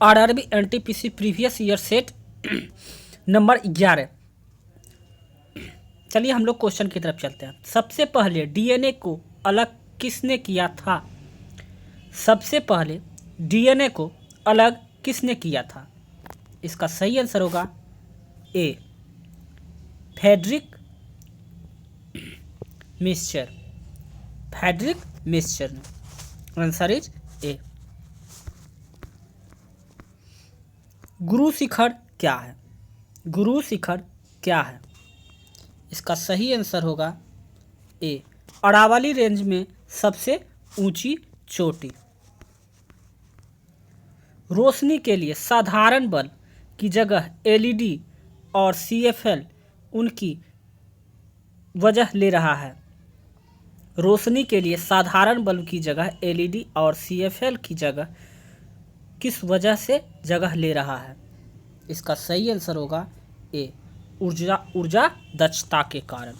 RRB NTPC previous year set number 11। चलिए हम लोग क्वेश्चन की तरफ चलते हैं। सबसे पहले डीएनए को अलग किसने किया था? सबसे पहले डीएनए को अलग किसने किया था? इसका सही आंसर होगा ए, फ्रेडरिक मिक्सचर। फ्रेडरिक मिक्सचर ने। आंसर इज ए। गुरु शिखर क्या है? गुरु शिखर क्या है? इसका सही आंसर होगा ए, अरावली रेंज में सबसे ऊंची चोटी। रोशनी के लिए साधारण बल्ब की जगह एलईडी और सीएफएल उनकी वजह ले रहा है। रोशनी के लिए साधारण बल्ब की जगह एलईडी और सीएफएल की जगह किस वजह से जगह ले रहा है? इसका सही आंसर होगा ए, ऊर्जा दक्षता के कारण।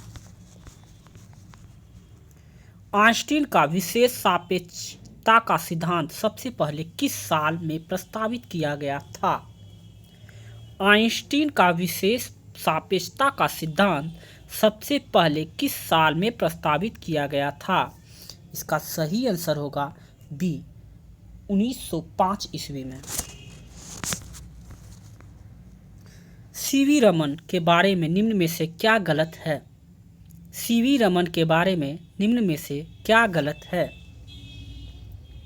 आइंस्टीन का विशेष सापेक्षता का सिद्धांत सबसे पहले किस साल में प्रस्तावित किया गया था? आइंस्टीन का विशेष सापेक्षता का सिद्धांत सबसे पहले किस साल में प्रस्तावित किया गया था? इसका सही आंसर होगा बी, 1905 ईस्वी में। सीवी रमन के बारे में निम्न में से क्या गलत है? सीवी रमन के बारे में निम्न में से क्या गलत है?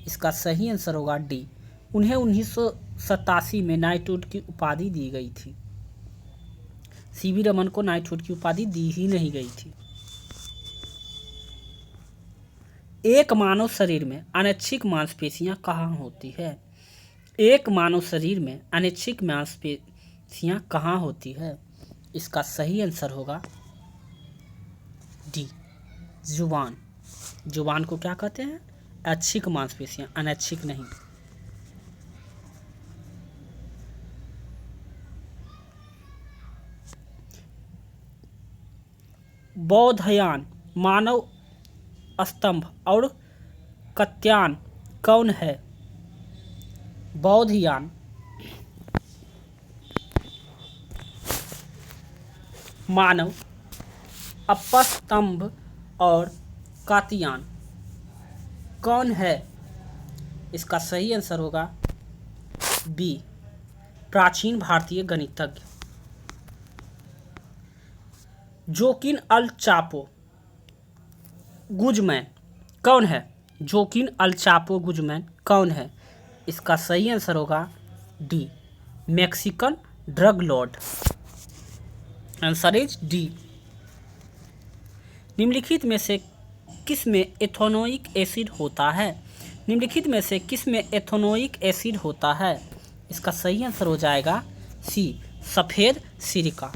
इसका सही आंसर होगा डी, उन्हें 1987 में नाइटहुड की उपाधि दी गई थी। सीवी रमन को नाइटहुड की उपाधि दी ही नहीं गई थी। एक मानव शरीर में अनैच्छिक मांसपेशियां कहाँ होती है? एक मानव शरीर में अनैच्छिक मांसपेशियां कहाँ होती है? इसका सही आंसर होगा डी, जुबान। जुबान को क्या कहते हैं? ऐच्छिक मांसपेशियां, अनैच्छिक नहीं। बौद्धयान, मानव स्तंभ और कात्यायन कौन है? बौद्धयान, मानव अपस्तंभ और कात्यायन कौन है? इसका सही आंसर होगा बी, प्राचीन भारतीय गणितज्ञ। जोकिन अल चापो गुजमैन कौन है? जोकिन अल चापो गुजमैन कौन है? इसका सही आंसर होगा D, Mexican drug Lord. Answer is D. निम्नलिखित में से किस में एथेनोइक एसिड होता है? निम्नलिखित में से किस में एथेनोइक एसिड होता है? इसका सही आंसर हो जाएगा सी, सफेद सिरका।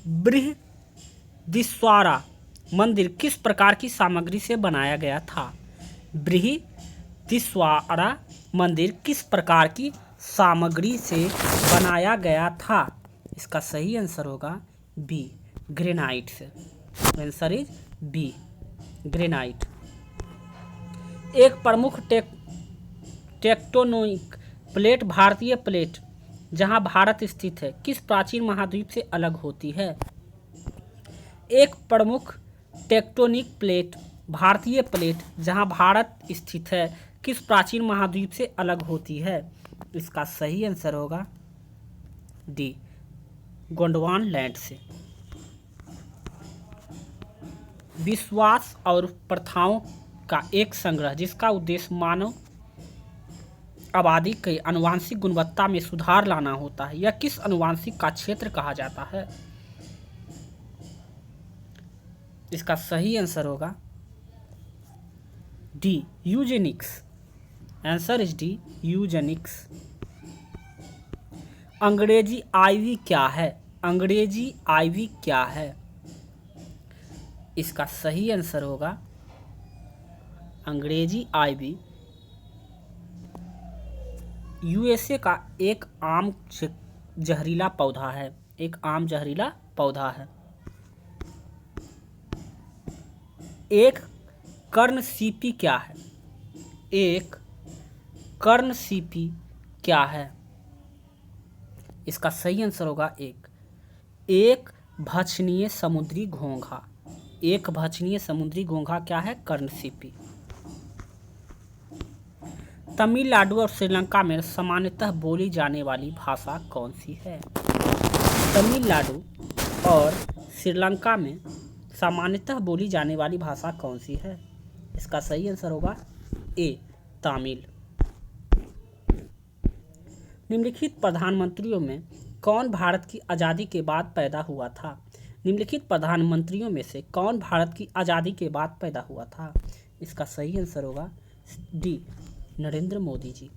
बृहदीश्वरा मंदिर किस प्रकार की सामग्री से बनाया गया था? बृहदीश्वरा मंदिर किस प्रकार की सामग्री से बनाया गया था? इसका सही आंसर होगा बी, ग्रेनाइट से। Answer is B, granite. एक प्रमुख टेक्टोनिक प्लेट भारतीय प्लेट जहां भारत स्थित है किस प्राचीन महाद्वीप से अलग होती है? एक प्रमुख टेक्टोनिक प्लेट भारतीय प्लेट जहां भारत स्थित है किस प्राचीन महाद्वीप से अलग होती है? इसका सही आंसर होगा डी, गोंडवान लैंड से। विश्वास और प्रथाओं का एक संग्रह जिसका उद्देश्य मानव आबादी की आनुवंशिक गुणवत्ता में सुधार लाना होता है, यह किस आनुवंशिक का क्षेत्र कहा जाता है? इसका सही आंसर होगा D, Eugenix. Answer is D, Eugenix. अंग्रेजी आईवी क्या है? अंग्रेजी आईवी क्या है? इसका सही आंसर होगा अंग्रेजी आईवी यूएसए का एक आम जहरीला पौधा है। एक आम जहरीला पौधा है। एक कर्णसीपी क्या है? एक कर्णसीपी क्या है? इसका सही आंसर होगा एक भक्षणीय समुद्री घोंघा। एक भक्षणीय समुद्री घोंघा क्या है? कर्णसीपी। तमिलनाडु और श्रीलंका में सामान्यतः बोली जाने वाली भाषा कौन सी है? तमिलनाडु और श्रीलंका में सामान्यतः बोली जाने वाली भाषा कौन सी है? इसका सही आंसर होगा ए, तमिल। निम्नलिखित प्रधानमंत्रियों में कौन भारत की आज़ादी के बाद पैदा हुआ था? निम्नलिखित प्रधानमंत्रियों में से कौन भारत की आज़ादी के बाद पैदा हुआ था? इसका सही आंसर होगा D, Narendra Modi ji.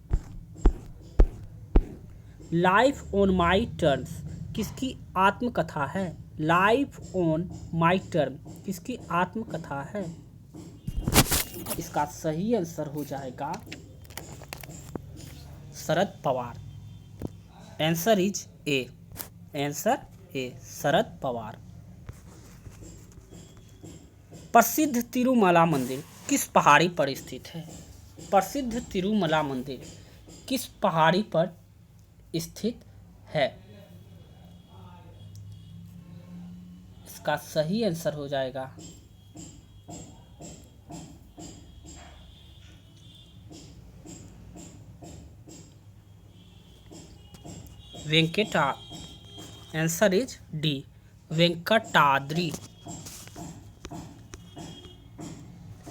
Life on my terms किसकी आत्मकथा है? लाइफ ऑन माई टर्म किसकी आत्मकथा है? इसका सही आंसर हो जाएगा Sharad Pawar. Answer is A, answer A, Sharad Pawar. प्रसिद्ध तिरुमला मंदिर किस पहाड़ी पर स्थित है? प्रसिद्ध तिरुमला मंदिर किस पहाड़ी पर स्थित है? इसका सही आंसर हो जाएगा Venkata. Answer is D, Venkatadri.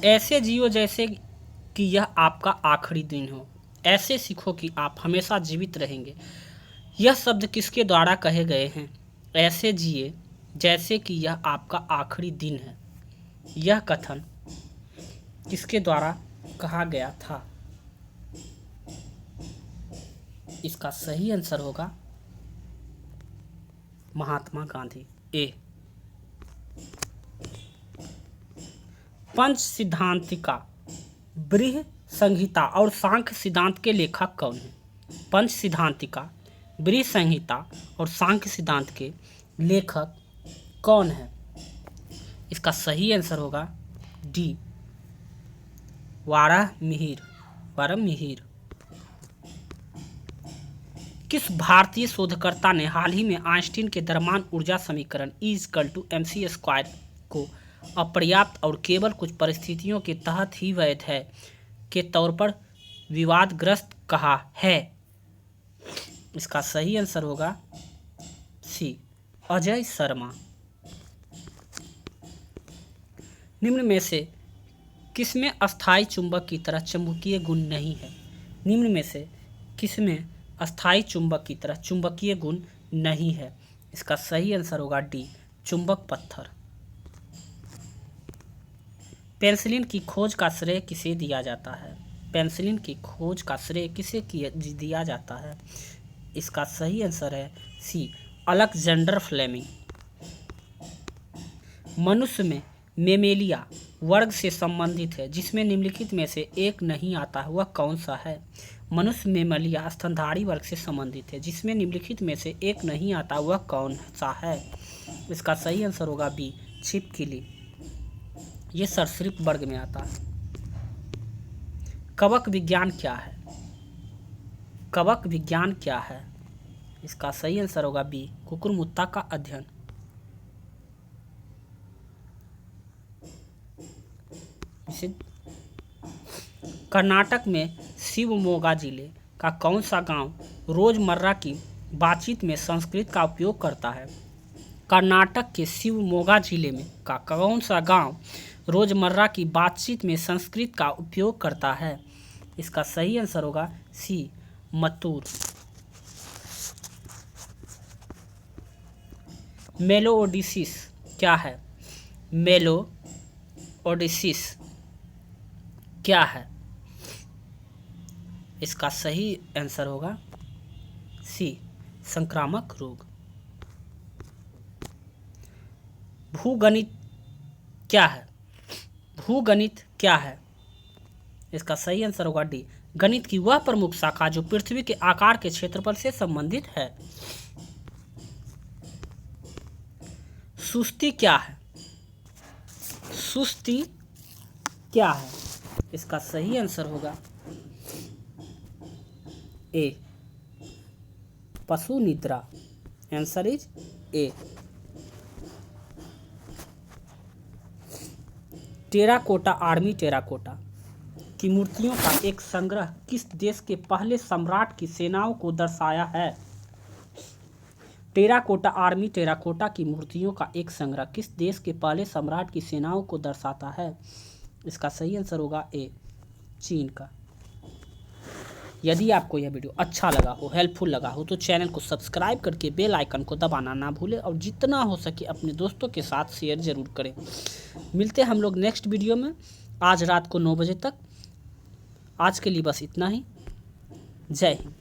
ऐसे जियो जैसे कि यह आपका आखिरी दिन हो, ऐसे सीखो कि आप हमेशा जीवित रहेंगे। यह शब्द किसके द्वारा कहे गए हैं? ऐसे जिए जैसे कि यह आपका आखिरी दिन है। यह कथन किसके द्वारा कहा गया था? इसका सही आंसर होगा महात्मा गांधी, ए। पंच सिद्धांतिका, बृहद संहिता और सांख्य सिद्धांत के लेखक कौन हैं? पंच सिद्धांतिका, बृहद संहिता और सांख्य सिद्धांत के लेखक कौन हैं? इसका सही आंसर होगा डी, वाराहमिहिर। वाराहमिहिर। किस भारतीय शोधकर्ता ने हाल ही में आइंस्टीन के द्रव्यमान ऊर्जा समीकरण E=mc² को अपर्याप्त और केवल कुछ परिस्थितियों के तहत ही वैध है के तौर पर विवादग्रस्त कहा है? इसका सही आंसर होगा सी, अजय शर्मा। निम्न में से किसमें अस्थायी चुंबक की तरह चुंबकीय गुण नहीं है? निम्न में से किसमें अस्थायी चुंबक की तरह चुंबकीय गुण नहीं है? इसका सही आंसर होगा डी, चुंबक पत्थर। पेनिसिलिन की खोज का श्रेय किसे दिया जाता है? पेनिसिलिन की खोज का श्रेय किसे दिया जाता है? इसका सही आंसर है सी, अलेक्जेंडर फ्लेमिंग। मनुष्य में मेमेलिया वर्ग से संबंधित है जिसमें निम्नलिखित में से एक नहीं आता, वह कौन सा है? मनुष्य मेमेलिया स्तनधारी वर्ग से संबंधित है जिसमें निम्नलिखित में से एक नहीं आता, वह कौन सा है? इसका सही आंसर होगा बी, छिपकली। ये सरीसृप वर्ग में आता है। कवक विज्ञान क्या है? कवक विज्ञान क्या है? इसका सही आंसर होगा बी, कुकुरमुत्ता का अध्ययन। कर्नाटक में शिवमोगा जिले का कौन सा गांव रोजमर्रा की बातचीत में संस्कृत का उपयोग करता है? कर्नाटक के शिवमोगा जिले में का कौन सा गांव रोजमर्रा की बातचीत में संस्कृत का उपयोग करता है? इसका सही आंसर होगा सी, मत्तूर। मेलोओडिसिस क्या है? मेलोओडिसिस क्या है? इसका सही आंसर होगा सी, संक्रामक रोग। भूगणित क्या है? भूगणित क्या है? इसका सही आंसर होगा डी, गणित की वह प्रमुख शाखा जो पृथ्वी के आकार के क्षेत्रफल से संबंधित है। सुस्ती क्या है? सुस्ती क्या है? इसका सही आंसर होगा ए, पशु निद्रा। Answer is A. Terracotta army terracotta की मूर्तियों का एक संग्रह किस देश के पहले सम्राट की सेनाओं को दर्शाया है? टेराकोटा आर्मी टेराकोटा की मूर्तियों का एक संग्रह किस देश के पहले सम्राट की सेनाओं को दर्शाता है? इसका सही आंसर होगा ए, चीन का। यदि आपको यह वीडियो अच्छा लगा हो, हेल्पफुल लगा हो, तो चैनल को सब्सक्राइब करके बेल आइकन को दबाना ना भूलें और जितना हो सके अपने दोस्तों के साथ शेयर ज़रूर करें। मिलते हैं हम लोग नेक्स्ट वीडियो में आज रात को 9 बजे तक। आज के लिए बस इतना ही। जय हिंद।